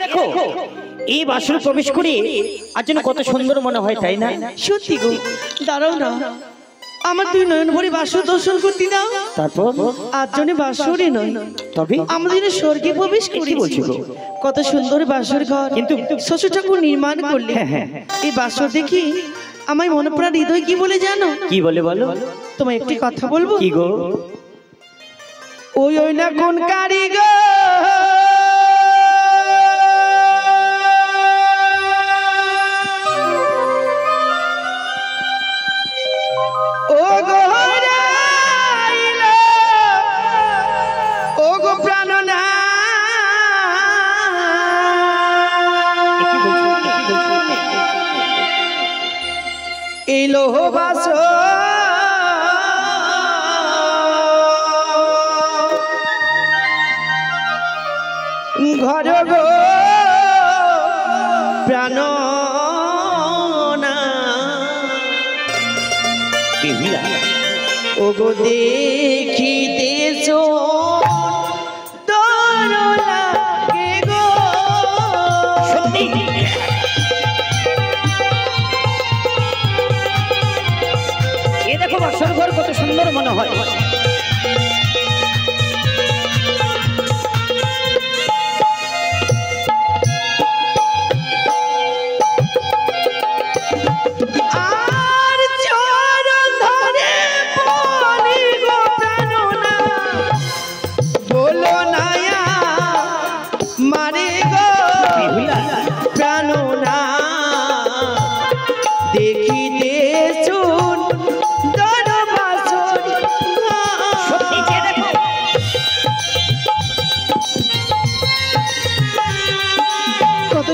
দেখো এই বাসর প্রবেশ করে আজ যেন কত সুন্দর মনে হয়, তাই না? সত্যি গো, দাঁড়াও না, আমার তুই নয়ন ভরে বাসর দর্শন করতে দাও। তারপর আজ জন্য বাসরই নয়, তবে আমাদের স্বর্গে প্রবেশ করি। বলছি গো? কত সুন্দর বাসর ঘর কিন্তু শ্বশুর ঠাকুর নির্মাণ করলে। এই বাসর দেখি আমার মনে পড়া হৃদয় কি বলে জানো? কি বলে বলো? তোমায় একটি কথা বলবো। কি গো? ওই ওই না কোন কারিগর ঘর গো প্রাণ ও গো দেখিতেছ দেখো বাসর ঘর কত সুন্দর মনে হয়।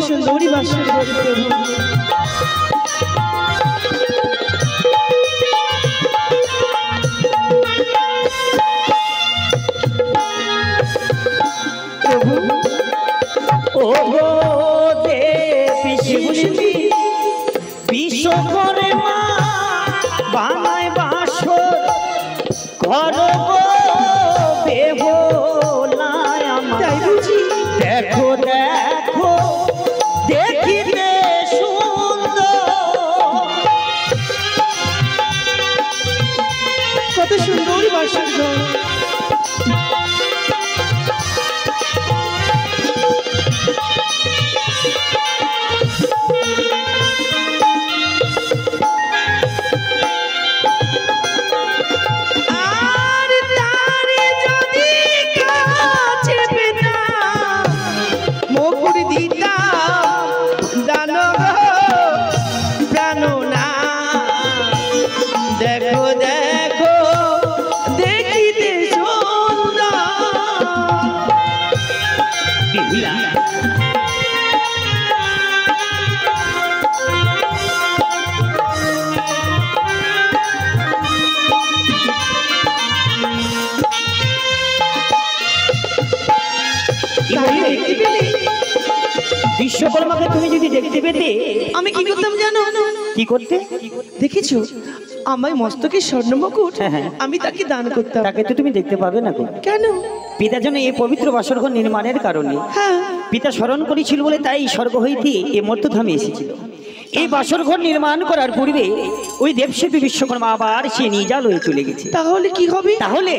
সুন্দরী বাসর ঘর প্রভু। প্রভু ও গো দেবী শিবনী বিশ্বকরে মা বানায় বাসর ঘর গো বেহুলায় আমার। তাই বুঝি? দেখো দেখো দেখিতে সুন্দর, কত সুন্দর বাসর ঘর। বিশ্বকর্মাকে তুমি যদি দেখতে পেতে আমি কি করতাম জানো? কি করতে? দেখেছো আমার মস্তকে স্বর্ণ মুকুট, আমি তাকে দান করতাম। তাকে তো তুমি দেখতে পাবে না। কেন? পিতা যেন এই পবিত্র বাসরঘর নির্মাণের কারণে হ্যাঁ, পিতা স্মরণ করেছিল বলে তাই স্বর্গ হইতে এই মর্তধামে এসেছিল। এই বাসরঘর নির্মাণ করার পূর্বে ওই দেবশিল্পী বিশ্বকর্মা আবার সে নিজাল হয়ে চলে গেছে। তাহলে কি হবে? তাহলে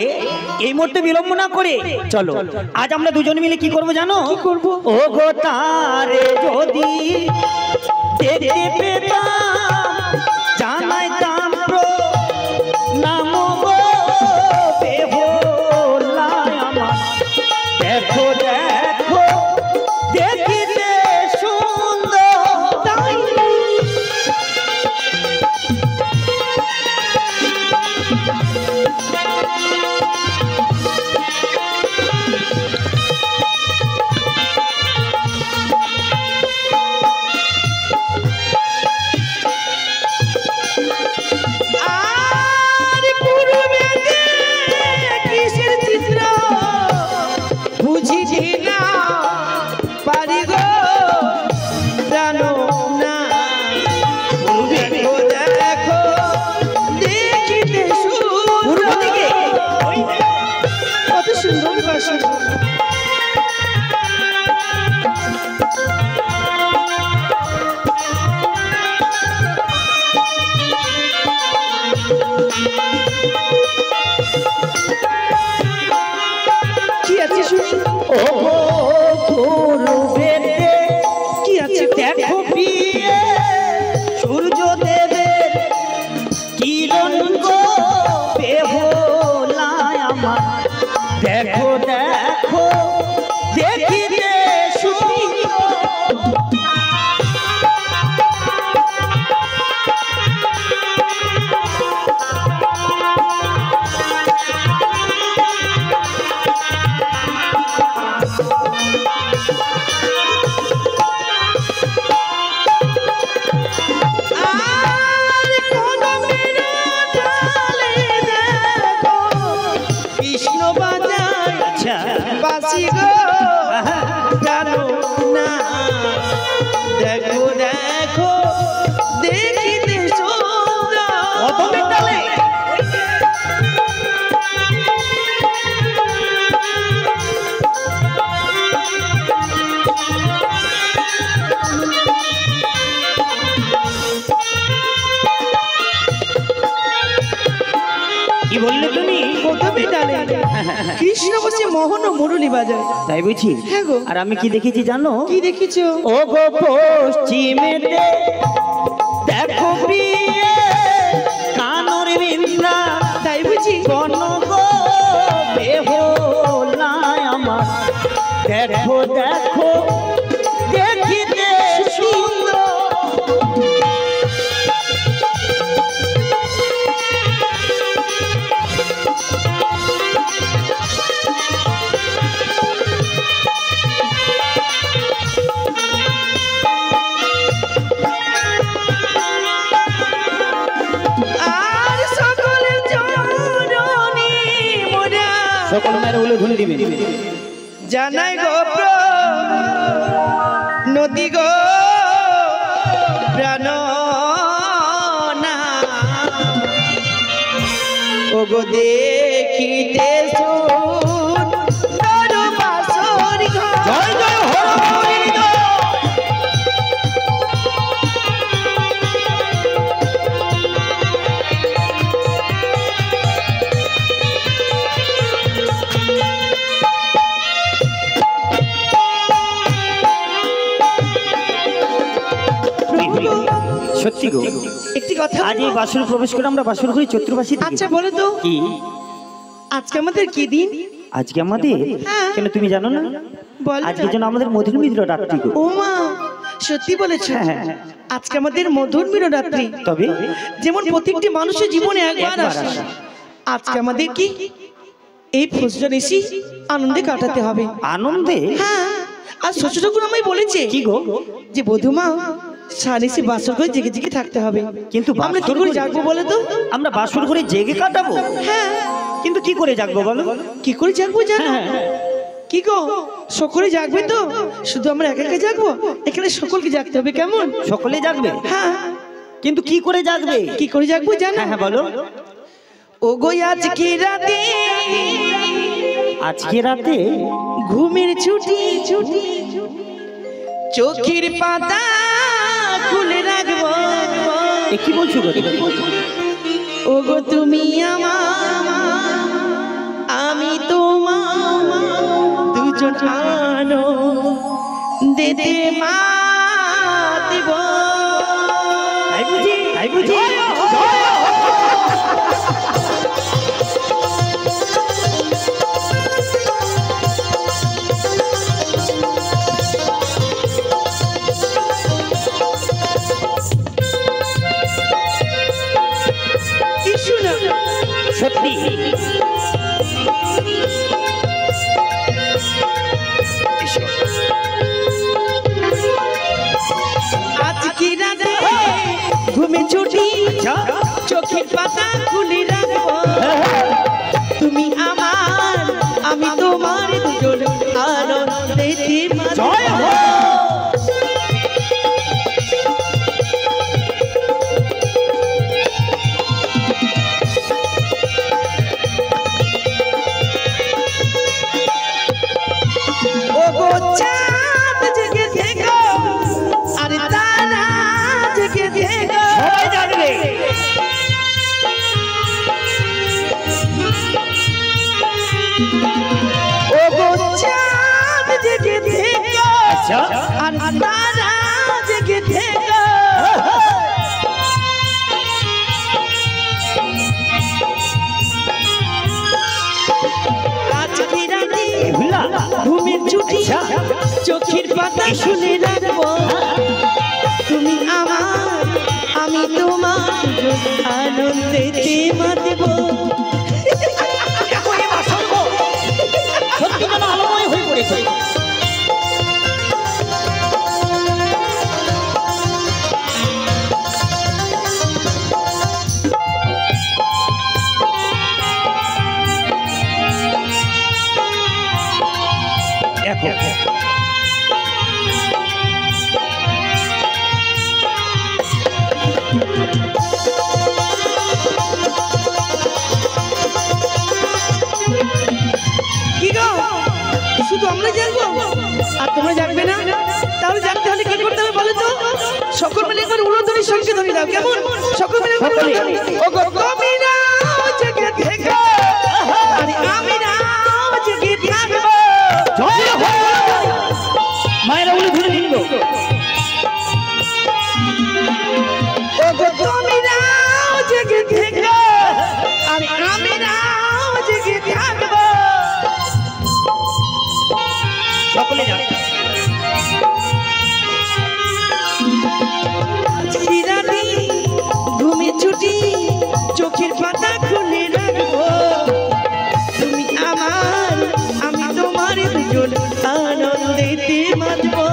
এই মুহূর্তে বিলম্ব না করে চলো আজ আমরা দুজন মিলে কি করব জানো? কি করব? ও গো তারে যদি দেখতে পেতাম জানাইতাম নাম গো বেহুলায় আমার। দেখো দেখো দেখিতে সুন্দর, তাই কৃষ্ণ বসে মোহন ও মুরলি বাজায়। তাই বুঝি? হ্যাঁ গো। আর আমি কি দেখেছি জানো? কি দেখেছো? ও গো পশ্চিমেতে দেখো প্রিয়ে কানর বিন্দা। তাই বুঝি? কোন গো বেহুলায় আমার দেখো দেখো দেখিতে সুন্দর। সকল মেরে উলে ধুলে দিবে জানাই গো নদী গো প্রাণ ও গো দেখিতে জয় জয় সত্যি গো। একটি কথা, আজ এই বাসুর প্রবেশ করে আমরা বাসুর করি চতুর্বাসী। আচ্ছা বলো তো কি আজকে আমাদের কি দিন? আজকে আমাদের কেন তুমি জানো না? আজকে যেন আমাদের মধুর মিত্র রাত্রি গো। ও মা সত্যি বলেছো, আজকে আমাদের মধুর মিলন রাত্রি। তবে যেমন প্রত্যেকটি মানুষের জীবনে একবার আসে, আজকে আমাদের কি এই ফুসজন এসে আনন্দে কাটাতে হবে। আনন্দে? হ্যাঁ। আর শ্বশুর ঠাকুর আমায় বলেছে কি গো যে বধুমা সানিসি বাসর করে জেগে জেগে থাকতে হবে। কিন্তু আমরা কি করে জাগবো বলো তো? আমরা বাসর করে জেগে কাটাবো? হ্যাঁ। কিন্তু কি করে জাগবো বলো? কি করে জাগবো জানো? কি গো সকলে জাগবে তো? শুধু আমরা একা একা জাগবো? এখানে সকলকে জাগতে হবে। কেমন? সকলে জাগবে? হ্যাঁ। কিন্তু কি করে জাগবে? কি করে জাগবো জানো? হ্যাঁ বলো। ও গো আজকে রাতে, আজকে রাতে ঘুমের ছুটি ছুটি চোখের পাতা খুলে রাখবো। কি বলছো গো? ও গো তুমি আমার, আমি তোমার, দুজন আনো দেতে মাতিব। তাই বুঝি? তাই বুঝি? সত্যি আজকে রাতে ঘুমে ছুটি চোখের পাতা খুলে রাখবো। তুমি আমার, আমি তোমার, দুজন আনন্দেতে জয় হো। ঘুমের ছুটি চোখের পাতা শুনে রাখবো। তুমি আমার, আমি তোমার, আনন্দেতে মাতব। সত্যি যেন আলোময় হয়ে পড়েছে। শুধু আমরা জানবো আর তোমরা জানবে না? তাহলে জানতে হলে কি করতে হবে বলো তো? সকল মিলে একবার উলুধ্বনির সঙ্গে ধ্বনি দাও। কেমন? সকল মিলে একবার ও গো কবিরা জেগে থেকো, আরে আমি রাও শুনে নিন গো। ওগো তুমি নাও জেগে থেকো আর আমি নাও জেগে থাকবো। সকলে যান। চিরানি ঘুমে ছুটি চোখের পাতা খুলে রাখবো। তুমি আমার আমি তোমার দুজন আনন্দেতে মাতবো।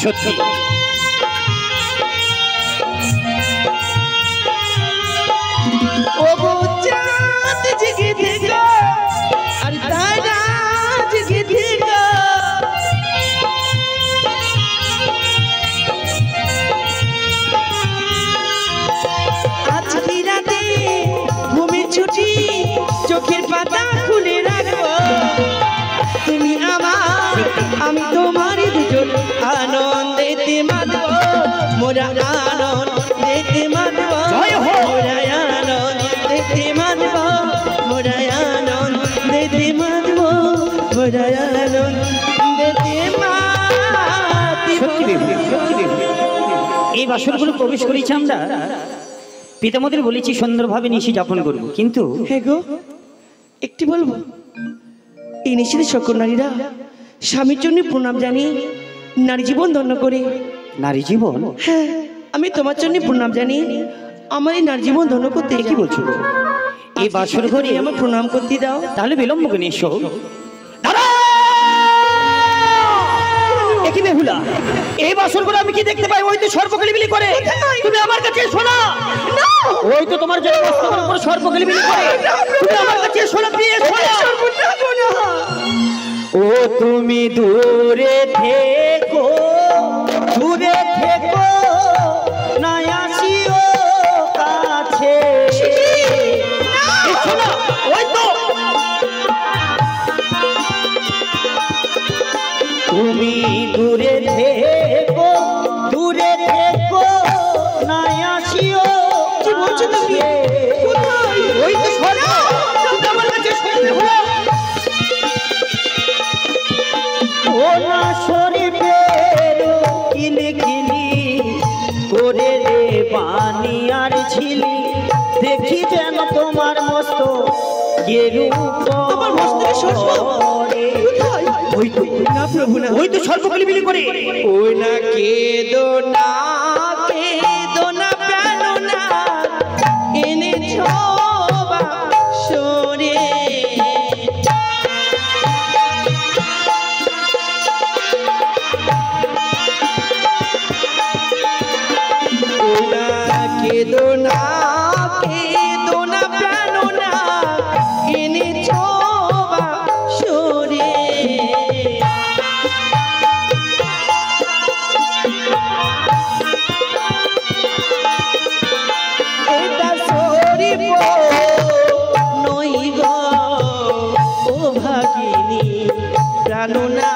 সত্যি ওগো চাঁদ জেগে থেকো আর তারা জেগে থেকো। আজকে রাতে ঘুমের ছুটি চোখের পাতা খুলে রাখবো। তুমি আমার আমি তোমার দুজন আনন্দেতে মাতবো। মোরা আনন্দেতে মাতবো। মোরা আনন্দেতে মাতবো। মোরা আনন্দেতে মাতবো। মোরা আনন্দেতে মাতবো। এই বাসরগুলো প্রবেশ করেছি আমরা, পিতামাতাদের বলেছি সুন্দরভাবে নিশি যাপন করবো, কিন্তু হে গো একটি বলবো, এই নিশিতে সকল নারীরা স্বামীর জন্য প্রণাম জানিয়ে নারী জীবন ধন্য করে। নারী জীবন? হ্যাঁ, আমি তোমার জন্য প্রণাম জানি আমার এই নারী জীবন ধন্য করতে। কি বলছো? এই বাসর ঘরে আমার প্রণাম করতে দাও। তাহলে বিলম্ব করে এসো। কি বেহুলা, এই বাসর ঘরে আমি কি দেখতে পাই? ওই তো সর্বকলিবিলি করে। তুমি আমার কাছে এসো না। ওই তো তোমার জন্য সর্বকলিবিলি করে। তুমি আমার কাছে এসো না, প্লিজ এসো না। ও তুমি দূরে থেকো, দূরে থেকো, না আসিও কাছে। এসো না। ওই তো তুমি দূরে থেকো, দূরে থেকো, না আসিও। কি বলছো তুমি? ওই তো শোনো, তুমি আমার কাছে শুনতে হলো। ও না শরীফের কিলি কিলি করে রে পানি আর ছিলি, দেখি যেন তোমার মস্ত তোমার মস্তকে সর্প? কোথায়? ওই তো না প্রভু না, ওই তো সর্বকলিবিলি করে। ওই না কেদো না, কেদো না প্রাণ না এনেছো বাসরে। ওই না কেদো না, কেদো না প্রাণ না এনেছো বাসরে। এটা সরিব নই গো ও ভাগিনী প্রাণনা,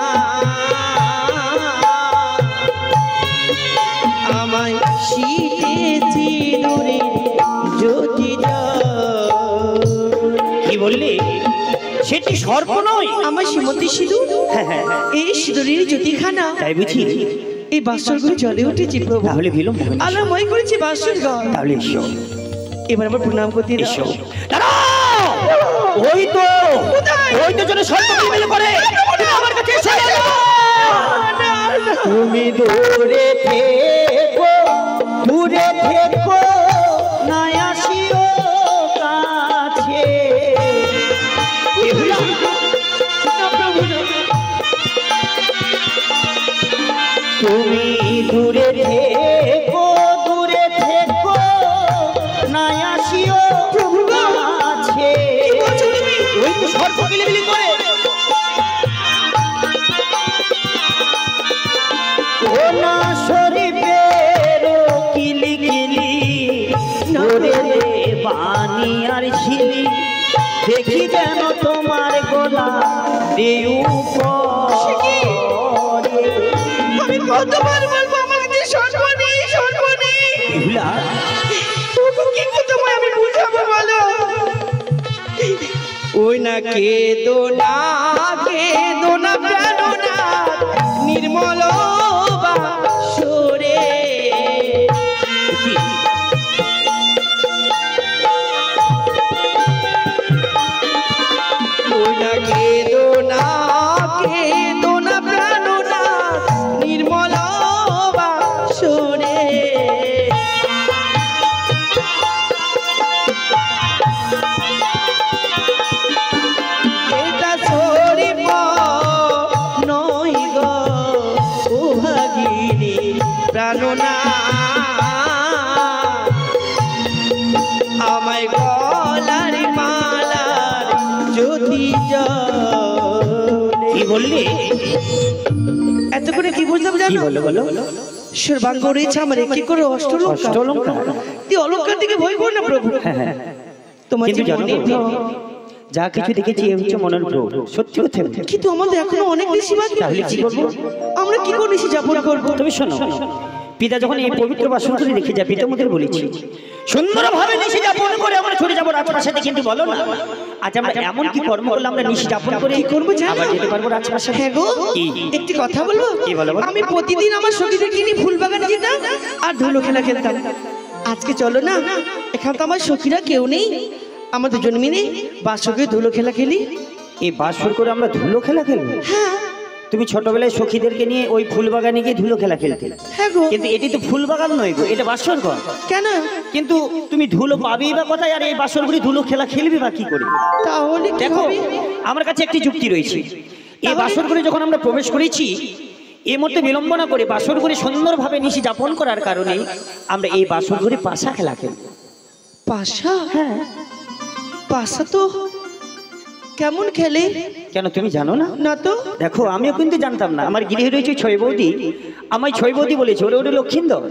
আমায় শীতেছি দূরে জ্যোতি। কি বললি? সেটি সর্প নয়, আমার শ্রীমতী সিঁদুর। এই সিঁদুরের জ্যোতিখানা তাই বুঝি এই বাসরগুলো জলে উঠেছি প্রভু। তাহলে বিলম্ব হবে না। আলোময় করেছি বাসর ঘর। তাহলে এসো, এবার আমার প্রণাম করতে দাও। এসো। দাঁড়াও! ওই তো, ওই তো যেন সর্বকলিবিলি করে। তুমি আমার কাছে এসো। তুমি দূরে থেকো, দূরে থেকো, না আসিও কাছে। বেহুলা, তুমি দূরে থেকো, দূরে থেকো, না আসিও কাছে। ওই তো সর্বকলিবিলি করে। সোনা শরীফের কিলি কিলি নরে বানি আর ঝিলি দেখি যেন তোমার গোলা আমি কতবার বলবো আমাকে সর্বনি সর্বনি কি তোমায় আমি বুঝাবো বলো ওই না কেদো না প্রাণ না নির্মল বাসরে ওই না কেদো না প্রাণ না নির্মল বাসরে প্রাণনা আমায় গলার মালার যদি কি বললি এত করে কি বুঝলাম জানো বলো সর্বাঙ্গ রয়েছে আমার কি করে অষ্টলঙ্কার তুই অলঙ্কার দিকে ভয় কর না প্রভু তোমার যা কিছু দেখেছি এ হচ্ছে মনের ভ্রম সত্যি কথা কিন্তু আমাদের এখনো অনেক বেশি বাকি তাহলে কি করবো আমরা কি করে নিশি যাপন করবো তুমি শোনো পিতা যখন এই পবিত্র বাসন করে রেখে যায় পিতামদের বলেছি সুন্দরভাবে নিশি যাপন করে আমরা চলে যাবো রাজপ্রাসাদে কিন্তু বলো না আজ আমরা এমন কি কর্ম করলে আমরা নিশি যাপন করে কি করবো আবার যেতে পারবো রাজপ্রাসাদে হ্যাঁ গো একটি কথা বলবো কি বলো আমি প্রতিদিন আমার সখীদেরকে নিয়ে ফুল বাগানে যেতাম আর ধুলো খেলা খেলতাম আজকে চলো না এখানে তো আমার সখীরা কেউ নেই আমরা দুজন মিলে বাসকে ধুলো খেলা খেলি এই বাসর করে আমরা ধুলো খেলা খেলবো হ্যাঁ তুমি ছোটবেলায় সখীদেরকে নিয়ে ওই ফুল বাগানে গিয়ে ধুলো খেলা খেলতে হ্যাঁ গো কিন্তু এটি তো ফুল বাগান নয় গো এটা বাসর ঘর কেন কিন্তু তুমি ধুলো পাবেই বা কোথায় আর এই বাসর ঘরে ধুলো খেলা খেলবি বা কি করে তাহলে দেখো আমার কাছে একটি যুক্তি রয়েছে এই বাসর ঘরে যখন আমরা প্রবেশ করেছি এর মধ্যে বিলম্বনা করে বাসর ঘরে সুন্দরভাবে নিশি যাপন করার কারণে আমরা এই বাসর ঘরে পাশা খেলা খেলব পাশা হ্যাঁ পাশা তো কেমন খেলে কেন তুমি জানো না না তো দেখো আমিও কিন্তু জানতাম না আমার গৃহে রয়েছে ছয় বৌদি আমায় ছয় বৌদি বলেছে ওরে ওরে লক্ষিন্দর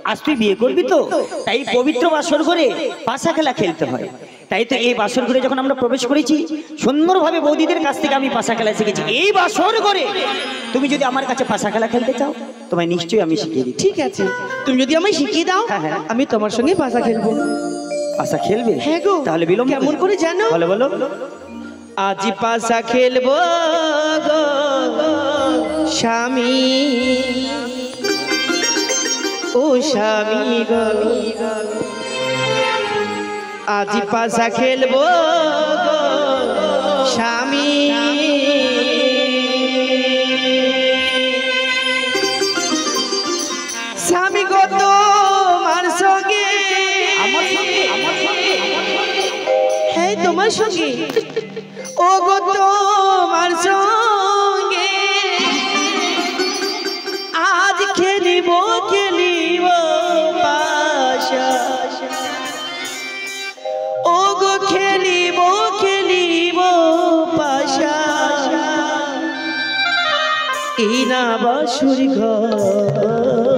আজ তুই বিয়ে করবি তো তাই পবিত্র বাসর ঘরে পাশা খেলা খেলতে হয় তাই তো এই বাসর ঘরে যখন আমরা প্রবেশ করেছি সুন্দরভাবে বৌদিদের কাছ থেকে আমি পাশা খেলা শিখেছি এই বাসর ঘরে তুমি যদি আমার কাছে পাশা খেলা খেলতে চাও তোমায় নিশ্চয়ই আমি শিখিয়ে দিই ঠিক আছে তুমি যদি আমায় শিখিয়ে দাও আমি তোমার সঙ্গে পাশা খেলবো পাশা খেলবে হ্যাঁ গো তাহলে বিলম্ব কেমন করে জানো বলো বলো আজি পাশা খেলবো গো স্বামী ও স্বামী গো আজি পাশা খেলবো গো স্বামী স্বামী গো তোমার সঙ্গে হ্যাঁ তোমার সঙ্গে ও গো তোমার সঙ্গে আজ খেলিব পাশা ও গো খেলিব পাশা এই না বাসুর ঘরে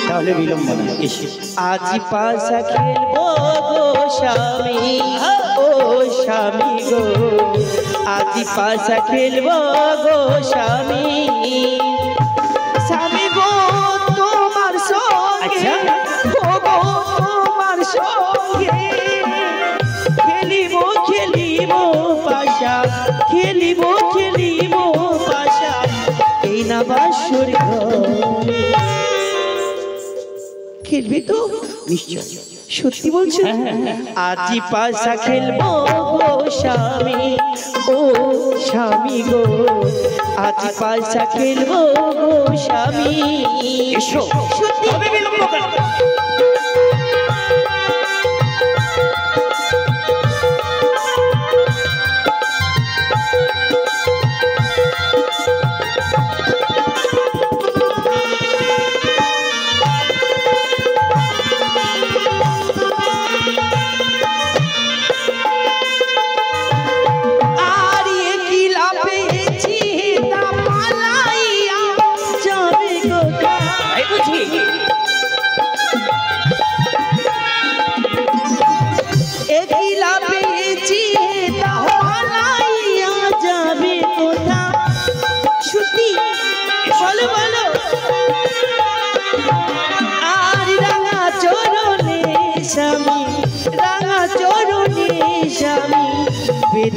তাহলে বিলম্ব না এসে আজ পাশা খেলবো গো স্বামী ও স্বামী গো আজ পাশা খেলবো গো স্বামী স্বামী গো তোমার সঙ্গে ও গো তোমার সঙ্গে খেলিব পাশা খেলিব পাশা এই না বাসুর ঘরে খেলবি তো নিশ্চয় সত্যি বলছো আজি পাশা খেলবো গো স্বামী ও স্বামী গো আজি পাশা খেলবো গো স্বামী এসো সত্যি তবে বিলম্ব কেন আর কি লাভ পেয়েছি তা পালাইয়া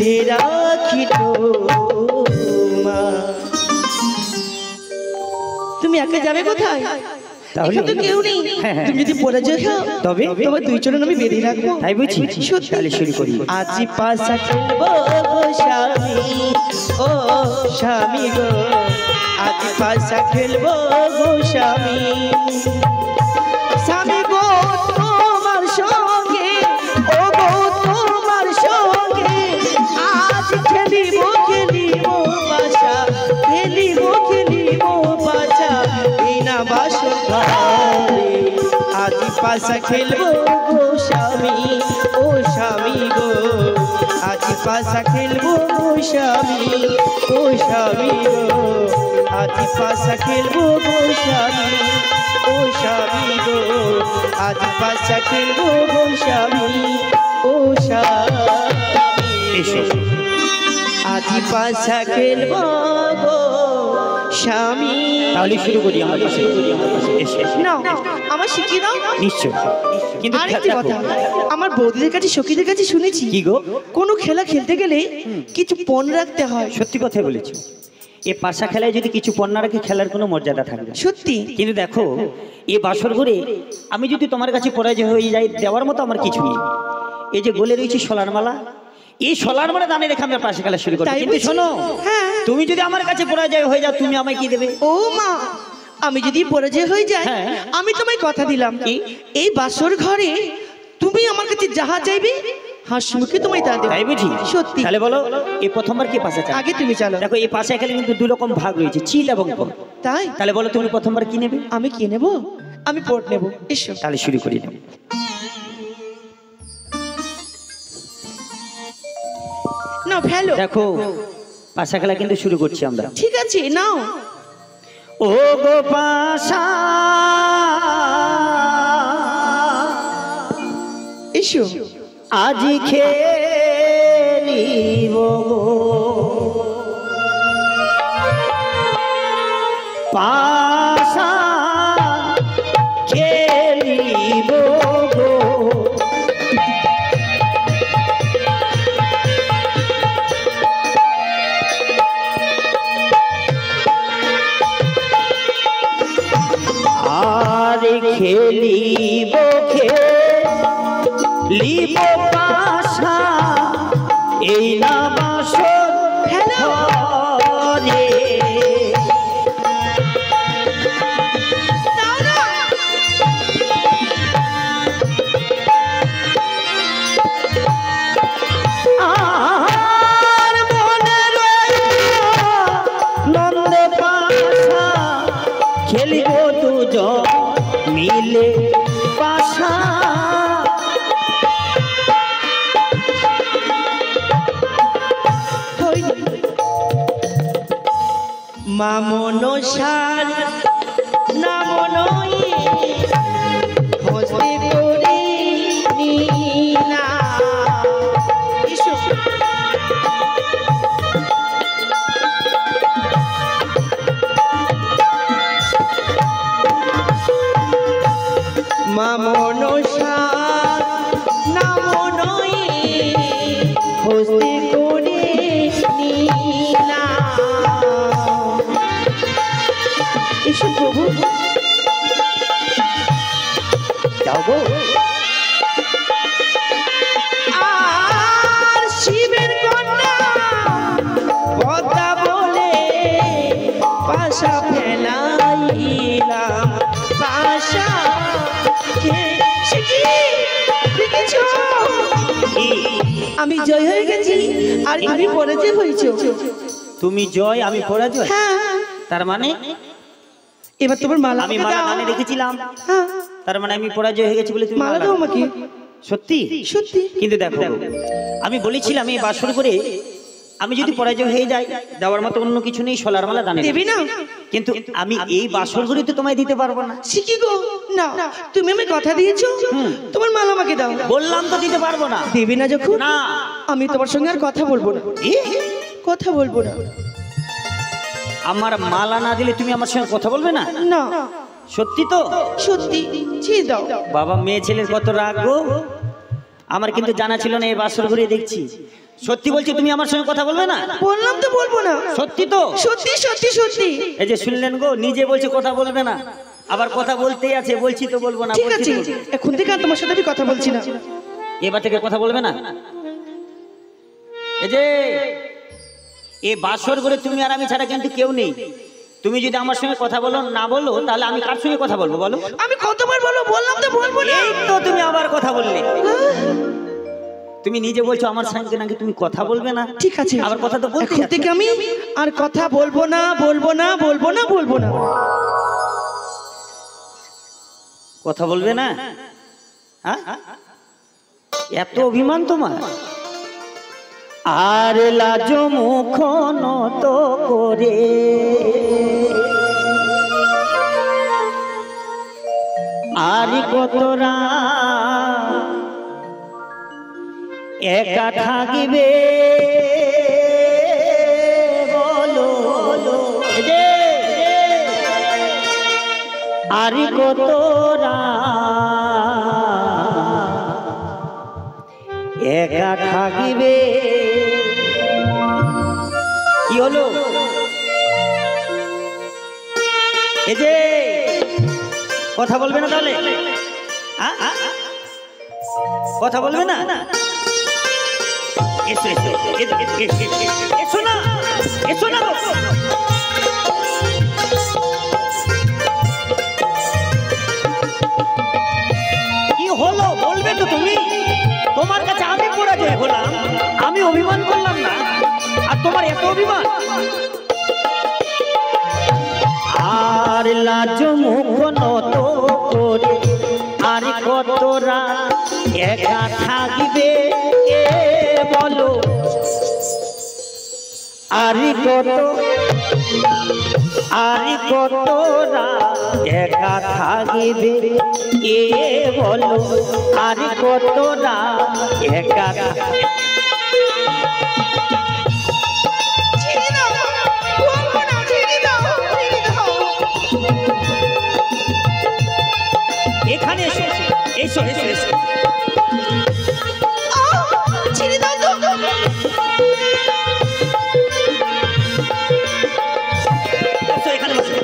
বেঁধে রাখি তোমার। তুমি একা যাবে কোথায়? তাহলে এখানে তো কেউ নেই। তুমি যদি পরাজয় হও তবে তোমার দুই চরণ আমি বেঁধে রাখবো। তাই বুঝি? সত্যি। তাহলে শুরু করি। আজি পাশা খেলবো গো স্বামী, ও স্বামী গো, আজি পাশা খেলবো গো স্বামী। স্বামী গো তোমার সঙ্গে, ও গো তোমার সঙ্গে আজ খেলিব খেলিব পাশা, খেলিব খেলিব পাশা বিনা বাসর ঘরে। আজি পাশা খেলবো গো স্বামী, ও স্বামী গো, আজি পাশা খেলবো গো স্বামী, ও স্বামী গো, আজি পাশা খেলবো গো স্বামী, ও স্বামী গো, আজি পাশা খেলবো গো স্বামী, ও স্বামী গো, আজি পাশা খেলবো গো স্বামী। তাহলে শুরু করি আমার কাছে। এসে না আমার শিখিয়ে দাও। নিশ্চয়, কিন্তু আরেকটি কথা, আমার বৌদিদের কাছে সখীদের কাছে শুনেছি কি গো? কোনো খেলা খেলতে গেলে কিছু পণ রাখতে হয়। সত্যি কথা বলেছো। এই পাশা খেলায় যদি কিছু পণ্য রাখে খেলার কোনো মর্যাদা থাকবে। সত্যি। কিন্তু দেখো এই বাসর ঘরে আমি যদি তোমার কাছে পরাজয় হয়ে যাই, দেওয়ার মতো আমার কিছু নেই। এই যে গোলে রয়েছে সোলার মালা, এই সোলার মালা দানে রেখে আমরা পাশা খেলা শুরু করি। কিন্তু শোনো, তুমি যদি আমার কাছে পরাজয় হয়ে যাও, তুমি আমায় কি দেবে? ও মা, আমি যদি পরাজয় হয়ে যাই, হ্যাঁ। আমি তোমায় কথা দিলাম এই বাসর ঘরে তুমি আমার কাছে যাহা চাইবে হাসিমুখে তোমায় তা দেব। তাই বুঝি? সত্যি। তাহলে বলো এই প্রথমবার কি পাশা চাই? আগে তুমি চালো। দেখো এই পাশা খেলে কিন্তু দুই রকম ভাগ রয়েছে, চিল এবং পট। তাই? তাহলে বলো তুমি প্রথমবার কি নেবে? আমি কি নেব? আমি পট নেব। এসো তাহলে শুরু করি। না ফেলো। দেখো পাশা খেলা কিন্তু শুরু করছি আমরা। ঠিক আছে নাও। ও গো পাশা, এসো আজি খেলিব গো পাশা খেলিব গো। আর খেলিব খেলিব পাশা এই না বাসর ঘরে। আর মনে রইয়া নন্দে পাশা খেলিব দুজন মিলে পাশা। মামন সার নামন হস্তে করে নীলা। এসো মামন সার নামন হস্তে করে নীলা। এসো প্রভু। যাও গো। আর শিবের কন্যা পদ্মা বলে পাশা ফেলাইলাম পাশা। আমি জয় হয়ে গেছি আর তুমি পরাজয় হয়েছো। তুমি জয় আমি পরাজয়, হ্যাঁ। তার মানে এবার তোমার মালা আমি মালা দানে রেখেছিলাম, হ্যাঁ। তার মানে আমি পরাজয় হয়ে গেছি বলে তুমি মালা দাও আমাকে। সত্যি সত্যি। কিন্তু দেখো আমি বলেছিলাম এই বাসর করে আমি যদি পরাজয় হয়ে যাই, দেওয়ার মতো অন্য কিছু নেই, সোলার মালা দানে দেবে না। কিন্তু আমি এই বাসর করে তো তোমায় দিতে পারবো না। শিখি গো না, তুমি আমি কথা দিয়েছো, তোমার মালা আমাকে দাও। বললাম তো দিতে পারবো না। দেবে না যখন, না আমি তোমার সঙ্গে আর কথা বলবো না। কথা বলবো না। আমার মালা না দিলে তুমি আমার সঙ্গে কথা বলবে না? না। সত্যি তো? সত্যি। ছি দাও। বাবা মেয়ে ছেলের কত রাগ গো। আমার কিন্তু জানা ছিল না এই বাসর ঘুরে দেখছি সত্যি বলছি তুমি আমার সঙ্গে কথা বলবে না? বললাম তো বলবো না। সত্যি তো? সত্যি সত্যি সত্যি। এই যে শুনলেন গো, নিজে বলছে কথা বলবে না, আবার কথা বলতেই আছে, বলছি তো বলবো না। ঠিক আছে, এখন থেকে আর তোমার সাথে আমি কথা বলছি না। এবার থেকে কথা বলবে না? এই যে এ বাসর করে তুমি আর আমি ছাড়া কিন্তু কেউ নেই। তুমি যদি আমার সঙ্গে কথা বলো না বলো, তাহলে আমি কার সঙ্গে কথা বলবো বলো? আমি কতবার বলবো, বললাম তো বলবো না। এই তো তুমি আবার কথা বললে। তুমি নিজে বলছো আমার সঙ্গে নাকি তুমি কথা বলবে না। ঠিক আছে, আবার কথা তো বলতে এখন থেকে আমি আর কথা বলবো না, বলবো না, বলবো না, বলবো না। কথা বলবে না? হ্যাঁ, এত অভিমান তোমার? আর লাজ মুখ নত করে আর কতরা একা থাকিবে বলো, আর কতরা একা থাকিবে। কি হলো? এই যে কথা বলবে না তাহলে? কথা বলবে না? এসো এসো এসো না, এসো না। কি হলো বলবে তো তুমি? তোমার কাছে আমি পরাজয় হলাম, আমি অভিমান করলাম না, আর তোমার এত অভিমান। আর লাজ মুখ নত করে আর কতরা একা থাকিবে বলো, আর কতরা একা থাকিবে বলো, আর কতরা একা। এখানে এসো এসো এসো এসো। ছেড়ে দাও তো। এখানে বসো।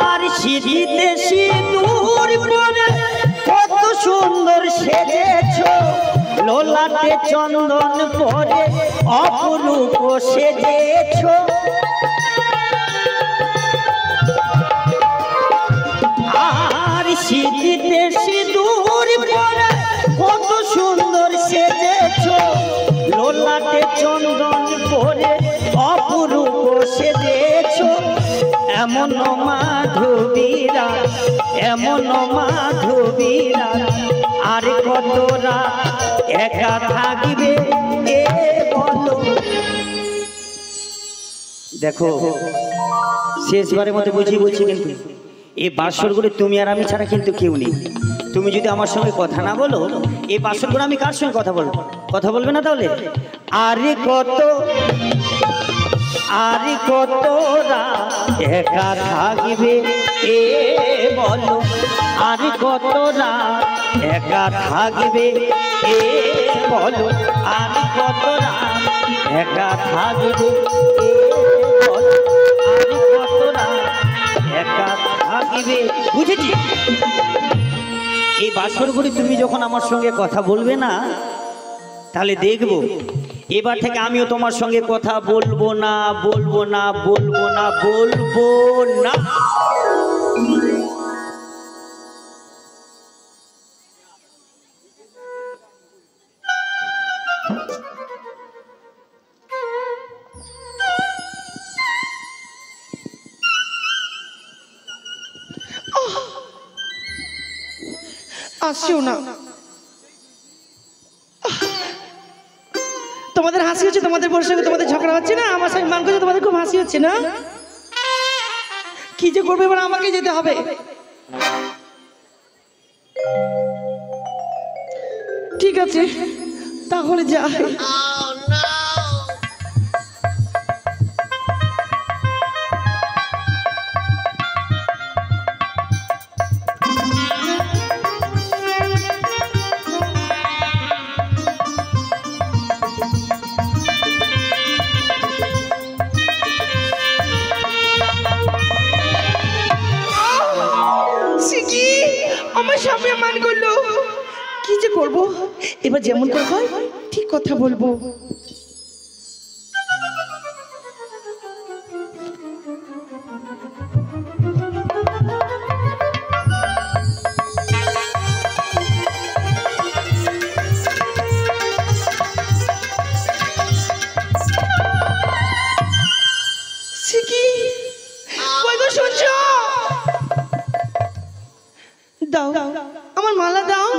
আর সিঁড়িতে সিঁদুর পরে কত সুন্দর সেজেছ, লোলাটে চন্দন পরে অপরূপ সেজেছ। আর সিঁড়িতে সিঁদুর পরে কত সুন্দর সেজেছ, লোলাটে চন্দন পরে অপরূপ সেজেছ। এমন মাধবীরা, এমন মাধবীরা আর কতরা একা থাকিবে বলো। দেখো শেষবারের মধ্যে বুঝিয়ে বলছি, কিন্তু এই বাসর করে তুমি আর আমি ছাড়া কিন্তু কেউ নেই। তুমি যদি আমার সঙ্গে কথা না বলো, এই বাসর করে আমি কার সঙ্গে কথা বলবো? কথা বলবে না তাহলে? আরে কতরা একা থাকিবে বলো, আর কতরা একা থাকিবে বলো, আর কতরা একা থাকিবে বলো, আর কতরা একা থাকিবে। বুঝেছি? এই বাসর ঘরে তুমি যখন আমার সঙ্গে কথা বলবে না, তাহলে দেখবো এবার থেকে আমিও তোমার সঙ্গে কথা বলবো না, বলবো না, বলবো না, বলবো না। আসিও না। তোমাদের হাসি হচ্ছে, তোমাদের বোনের সঙ্গে তোমাদের ঝগড়া হচ্ছে না, আমার সঙ্গে মান করছে, তোমাদের খুব হাসি হচ্ছে না? কি যে করবে এবার, আমাকে যেতে হবে। ঠিক আছে তাহলে যাই। বেমান করলো, কি যে করবো। এবার যেমন করে হয় ঠিক কথা বলবো। দাও আমার মালা দাও।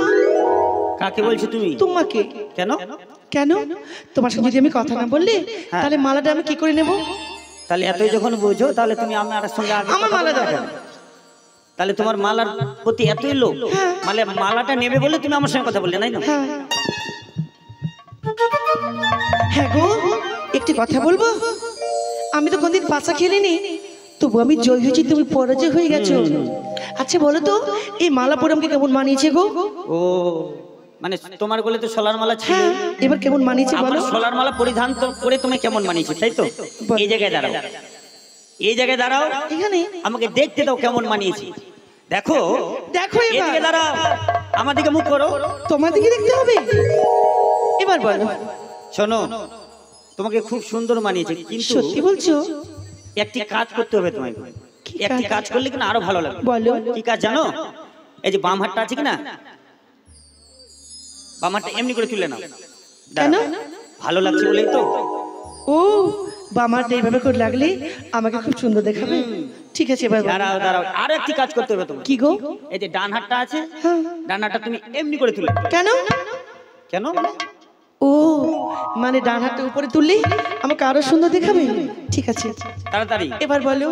কাকে বলছো তুমি? তোমাকে। কেন? কেন? তোমার সঙ্গে যদি আমি কথা না বললে তাহলে মালাটা আমি কি করে নেব? তাহলে এতই যখন বোঝো তাহলে তুমি আমার সঙ্গে আমার মালা দাও। তাহলে তোমার মালার প্রতি এতই লোভ, মানে মালাটা নেবে বলে তুমি আমার সঙ্গে কথা বললে, নাই না? হ্যাঁ গো, একটি কথা বলবো। আমি তো কোনদিন পাশা খেলিনি, তবু আমি জয় হয়েছি, তুমি পরাজয় হয়ে গেছো। আচ্ছা বলো তো, এই মালা পরে আমাকে কেমন মানিয়েছে গো? ও মানে তোমার গলে তো সোলার মালা ছিল, এবার কেমন মানিয়েছে বলো? সোলার মালা পরিধান তো করে তুমি কেমন মানিয়েছে, তাই তো? এই জায়গায় দাঁড়াও, এই জায়গায় দাঁড়াও, এখানে আমাকে দেখতে দাও কেমন মানিয়েছে। দেখো দেখো, এদিকে দাঁড়াও, আমার দিকে মুখ করো। তোমার দিকে দেখতে হবে। এবার বলো। শোনো, তোমাকে খুব সুন্দর মানিয়েছে, কিন্তু সত্যি বলছো? একটি কাজ করতে হবে তোমায়। একটি কাজ করলে কিনা আরো ভালো লাগবে। বলো। কি কাজ জানো? এই যে বাম হাতটা আছে কিনা, বাম হাতটা এমনি করে তুলে নাও। কেন? ভালো লাগছে বলেই তো। ও বামাটা এইভাবে করে লাগলে আমাকে খুব সুন্দর দেখাবে। ঠিক আছে এবার দাঁড়াও দাঁড়াও, আরো একটি কাজ করতে হবে তোমার। কি গো? এই যে ডান হাতটা আছে, ডান হাতটা তুমি এমনি করে তুলে। কেন? কেন? ও মানে ডান হাতটা উপরে তুললে আমাকে আরো সুন্দর দেখাবে। ঠিক আছে তাড়াতাড়ি এবার বলো।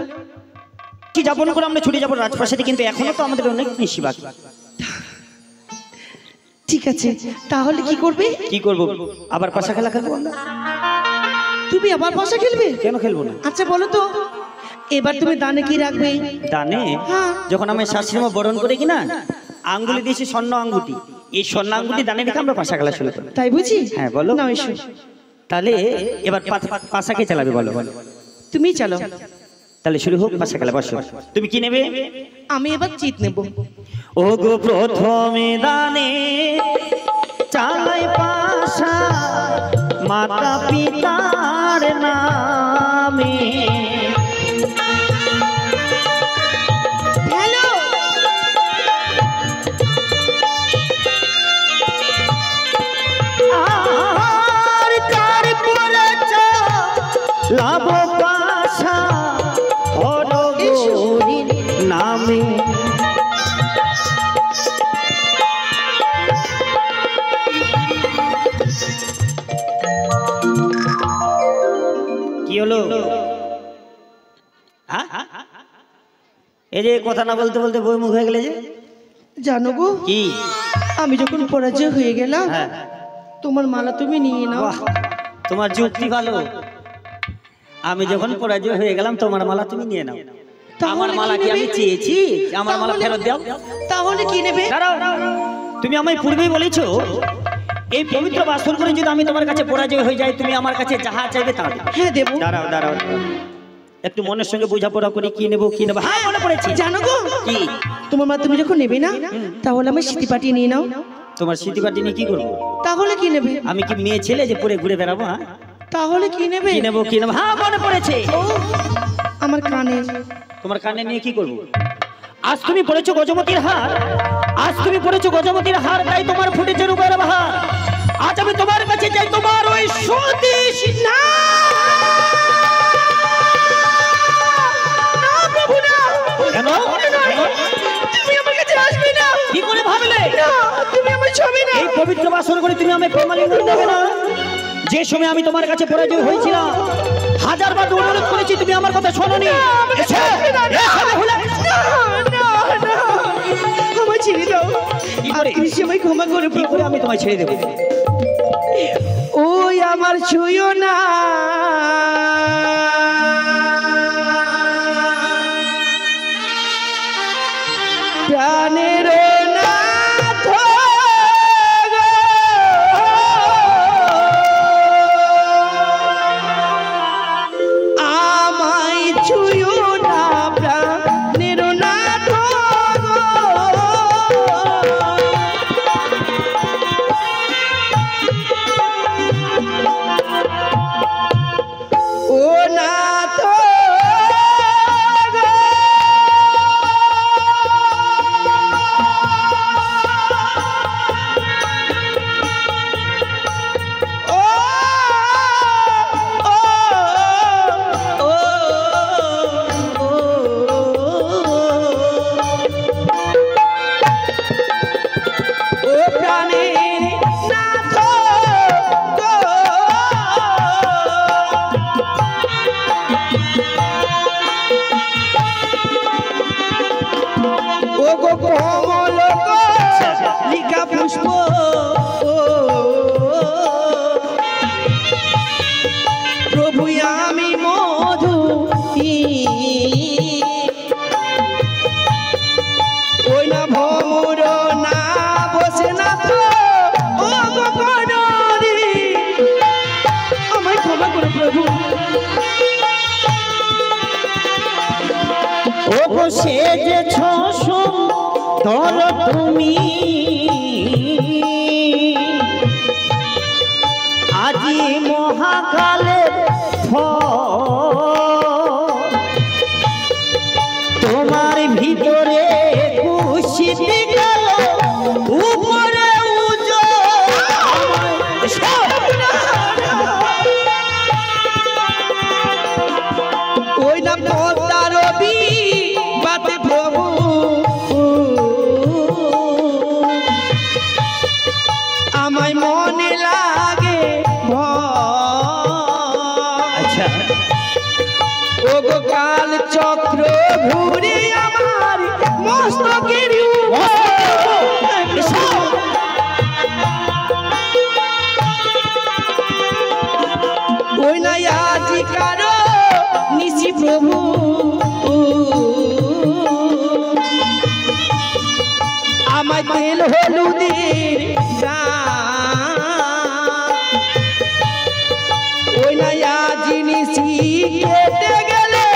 কি যাপন করে আমরা ছুটে যাবো রাজপ্রাসাদে, কিন্তু এখনো তো আমাদের অনেক নিশি বাকি। ঠিক আছে তাহলে কি করবে? কি করব? আবার পাশা খেলা খেলবো আমরা। তুমি আবার পাশা খেলবে? কেন খেলবো না? আচ্ছা বলো তো, এবার তুমি দানে কি রাখবে? দানে যখন আমি শাশুড়িমা বরণ করে কিনা আঙ্গুলি দিয়েছি স্বর্ণ আঙ্গুটি, এই স্বর্ণ আঙ্গুটি দানে রেখে আমরা পাশা খেলা শুরু করি। তাই বুঝি? হ্যাঁ বলো। না এসো। তাহলে এবার পাশা কে চালাবে বলো? তুমি চালো। তাহলে শুরু হোক পাশা খেলা। বসো। তুমি কি নেবে? আমি এবার চিত নেব। ও গো প্রথমে দানে চাই পাশা, মাতা পিতার নামে। হ্যালো আর কার পড়েছে লাভ পাশা হরগৌরীর নামে। কি হলো? এই যে কথা না বলতে বলতে বই মুখ হয়ে গেলে যে। জানো গো, কি? আমি যখন পরাজয় হয়ে গেলাম হ্যাঁ, তোমার মালা তুমি নিয়ে নাও। বাহ, তোমার যুক্তি ভালো। আমি যখন পরাজয় হয়ে গেলাম তোমার মালা তুমি নিয়ে নাও। আমার মালা কি আমি চেয়েছি? আমার মালা ফেরত দাও। তাহলে কি নেবে? দাঁড়াও, তুমি আমায় পূর্বেই বলেছো এই পবিত্র বাসন করে যদি আমি তোমার কাছে পরাজয় হয়ে যাই তুমি আমার কাছে যাহা চাইবে তা দেবে। হ্যাঁ দেবো। দাঁড়াও দাঁড়াও, একটু মনের সঙ্গে বোঝাপড়া করি, কি নেবো কি নেবো। হ্যাঁ মনে পড়েছি। জানো গো, কি? তোমার মা তুমি যখন নেবে না তাহলে আমার স্মৃতি পাঠিয়ে নিয়ে নাও। তোমার স্মৃতি পাটি নিয়ে কি করবো? তাহলে কি নেবে? আমি কি মেয়ে ছেলে যে পরে ঘুরে বেড়াবো? হ্যাঁ তাহলে কি নেবে? কি নেবো কি নেবো? হ্যাঁ মনে পড়েছে। ও আমার কানে। তোমার কানে নিয়ে কি করবো? আজ তুমি পড়েছো গজমতির হার, আজ তুমি পড়েছো গজমতির হার, তাই তোমার ফুটেছে রূপের বাহার। আজ আমি তোমার কাছে যাই তোমার ওই সতীশ। না না প্রভু না। কেন? তুমি আমার কাছে আসবে না। কি করে ভাবলে? না তুমি আমার ছবি না। এই পবিত্র বাসন করে তুমি আমায় প্রেমালিঙ্গন দেবে না? যে সময় আমি তোমার কাছে পরাজয় হয়েছিলাম হাজারবার অনুরোধ করেছি, তুমি আমার কথা শোনোনি। আমার ছেড়ে দাও। তুমি সবাই ক্ষমা করে কি করে আমি তোমায় ছেড়ে দেবো? ওই আমার ছুঁয়ো না, প্রাণের নাথ গো, আমায় ছুঁয়ো না, প্রাণের নাথ গো। প্রাণের নাথ গো। ও গো কমল গো লিকা পুষ্প প্রভু আমি মধু ওই না ভমর না বসে না তো ও গো কনরি আমায় ক্ষমা করো প্রভু। ও গো সেজেছ সুন্দর তুমি আজি মহাকালের ফল তোমার ভিতরে কুশিতে গেল উপরে ওই না পদ্মা রবি বাতে প্রভু আমায় মনে লাগে আচ্ছা ও গো কাল চক্র ঘুরে আমার মস্তকের ওই না আজি কারো নিশি প্রভু আমায় তেল হলুদের ওই না আজি নিশি কেটে গেলে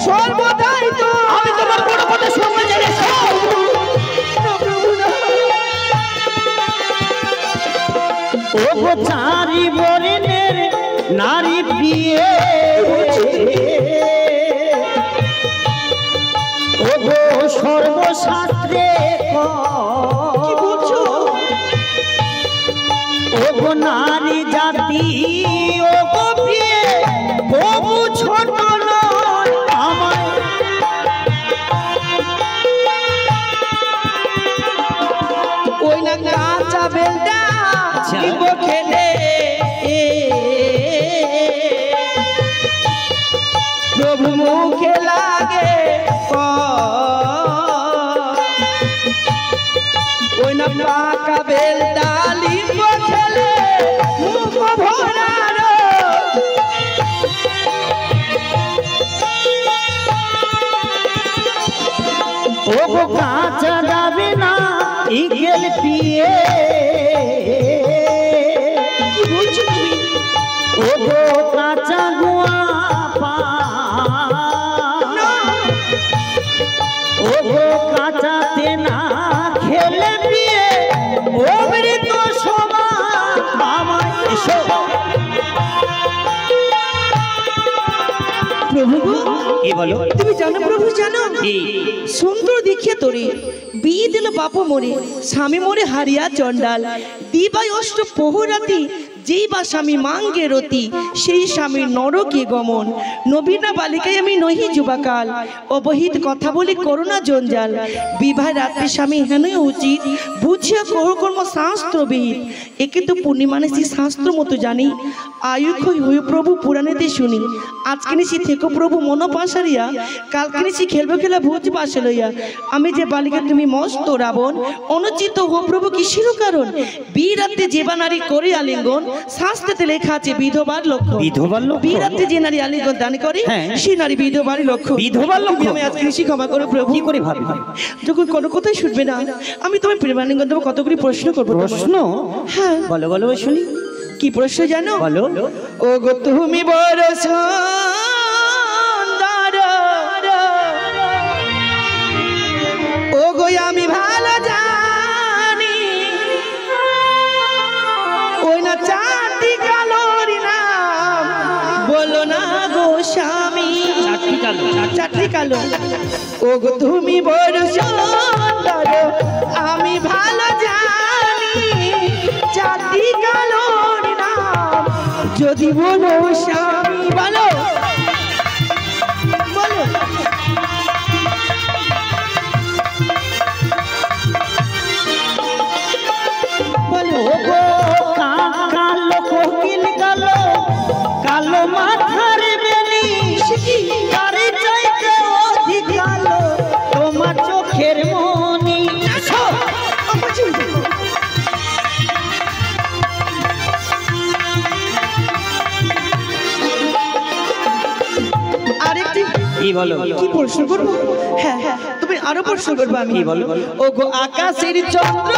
সর্বদাই তো আমি তোমার বড় কথা শুনতে চাই। ও গো চারি বরণের নারী প্রিয়ে ও গো সর্বশাস্ত্রে কি বলছো? ও গো নারী জাতি ও গো প্রিয়ে বহু ছোট নয় আমায় ওই না কাঁচা বেলটা দিব খেলে প্রভু মুখে লাগে ওই না পাকা বেলটা লিব খেলে মুখ ভরানো ও গো কাঁচা যাবে না ইগেল পিয়ে কি বলছো তুমি? ও গো কাঁচা গোয়া পা ও গো কাঁচাতে না খেলে পিয়ে অমৃত সমান আমায় এসো। প্রভু কি বলো? তুমি জানো প্রভু জানো কি? সুন্দর দেখিয়া তোরে বিয়ে দিল বাপ মোরে স্বামী মোরে হারিয়া চন্ডাল দিবাই অষ্ট প্রহরাতি যেই বা স্বামী মাঙ্গে রতি সেই স্বামীর নরকে গমন নবীনা বালিকায় আমি নহি যুবাকাল অবহিত কথা বলি করুণা জঞ্জাল বিবাহ রাত্রি স্বামী হেনই উচিত বুঝিয়া কর্ম শাস্ত্রবিহিত একে তো পূর্ণিমানেছি শাস্ত্র মতো জানি আয়ুক্ষয় হই প্রভু পুরাণেতে শুনি আজকে নিশি থেকো প্রভু মন পাশারিয়া কালকে নিশি খেলবো খেলা ভোজ পাশে লইয়া আমি যে বালিকা তুমি মস্ত রাবণ অনুচিত হো প্রভু কিসের কারণ বিয়ে রাত্রে যেবা নারী করে আলিঙ্গন শাস্ত্রেতে লেখা আছে বিধবার লক্ষ্য বিধবার লক্ষ্য? বিয়ে রাত্রে যে নারী আলিঙ্গন দান করে হ্যাঁ। সে নারী বিধবারই লক্ষ্য বিধবার লক্ষ্য? আমি আজকে নিশি ক্ষমা করো প্রভু কি করে ভাবি? যখন কোনো কথাই শুনবে না আমি তোমার প্রেমালিঙ্গন দেবো কতগুলি প্রশ্ন করবো তোমার। প্রশ্ন? হ্যাঁ বলো বলো শুনি। কি প্রশ্ন জানো? বলো। ও গো তুমি বড় সুন্দর ও গো আমি ভালো জানি ওই না চারটি কালোর নাম বলো না গো স্বামী চারটি কালো ও গো তুমি বড় সুন্দর আমি ভালো জানি চারটি কালোর নাম যদি বলো স্বামী বলো বলো কি বলো? কি প্রশ্ন করবো? হ্যাঁ হ্যাঁ, তুমি আরো প্রশ্ন করবো। আমি কি বলো? ও গো আকাশের চন্দ্র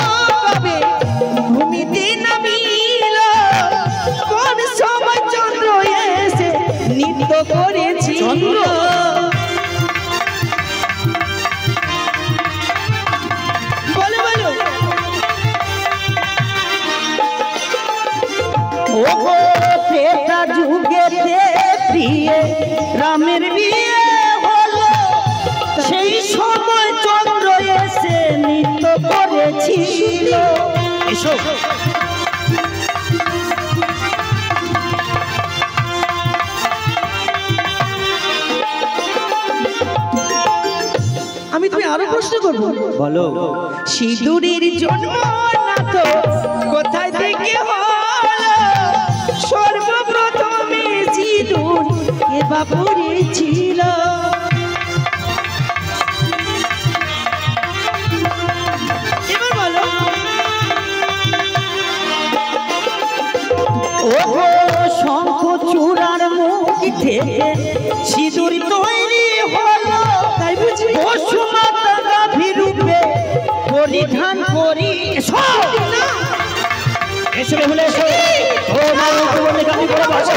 কবে ভূমিতে নামিল, কোন সময় চন্দ্র এসে নৃত্য করেছিল? চন্দ্র? বলো বলো। ও গো ত্রেতা যুগেতে প্রিয়ে রামের বিয়ে হলো, সেই সময় চন্দ্র এসে নৃত্য করেছিল। এসো। আমি তুমি আরো প্রশ্ন করবো। বলো। সিঁদুরের জন্ম না তো কোথায় থেকে হলো, সর্বপ্রথমে সিঁদুর কে বা পড়েছিল? এবার বলো। ও গো শঙ্খ চূড়ার মুখ থেকে সিঁদুর তৈরি হলো, তাই বুঝি? বসুমাতা গাভী রূপে পরিধান করি। এসো এসো বলে এসো। ও মা বলে গাভী করে বসো।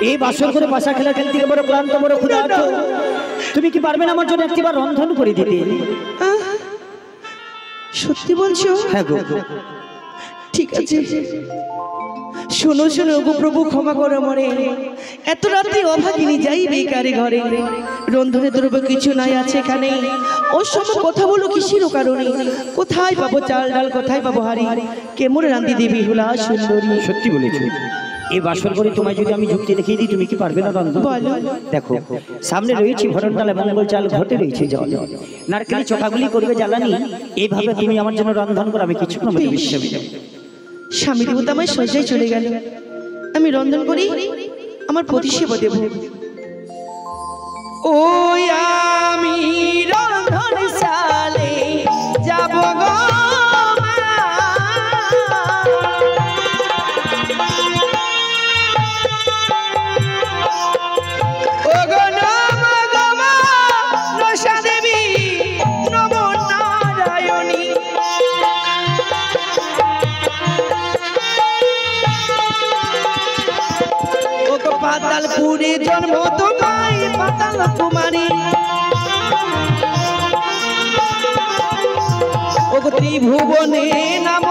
এই বাসর করে পাশা খেলা খেলতে গিয়ে বড় ক্লান্ত, বড় ক্ষুধার্ত। তুমি কি পারবে না আমার জন্য একটিবার রন্ধন করে দিতে? সত্যি বলছো? হ্যাঁ গো। ঠিক আছে, শোনো শোনো গো প্রভু, ক্ষমা করো মরে। এত রাত্রে অভাগিনী যাই বেকারে ঘরে, রন্ধনে দ্রব্য কিছু নাই আছে এখানে। ওর সঙ্গে কথা বলো কিসের কারণে? কোথায় পাবো চাল ডাল, কোথায় পাবো হাড়ি? কেমন রান্দি দেবী হুলা সুন্দরী? সত্যি বলেছো। এই বাসর করে তোমায় যদি আমি যুক্তি দেখিয়ে দিই, তুমি কি পারবে না রন্ধন? বলো। দেখো, সামনে রয়েছে ভরণ ডাল, মঙ্গল চাল, ঘটে রয়েছে জল, নারকেল চোখাগুলি করবে জ্বালানি। এইভাবে তুমি আমার জন্য রন্ধন করো, আমি কিছু না বিশ্বাস। স্বামী দেবতা আমায় সজ্জায় চলে গেল, আমি রন্ধন করি, আমার প্রতিসেবা দেব। ওই আমি রন্ধন শালে যাব গো পাতালপুরে জন্ম তোমায় পাতাল কুমারী, ও ত্রিভুবনে নাম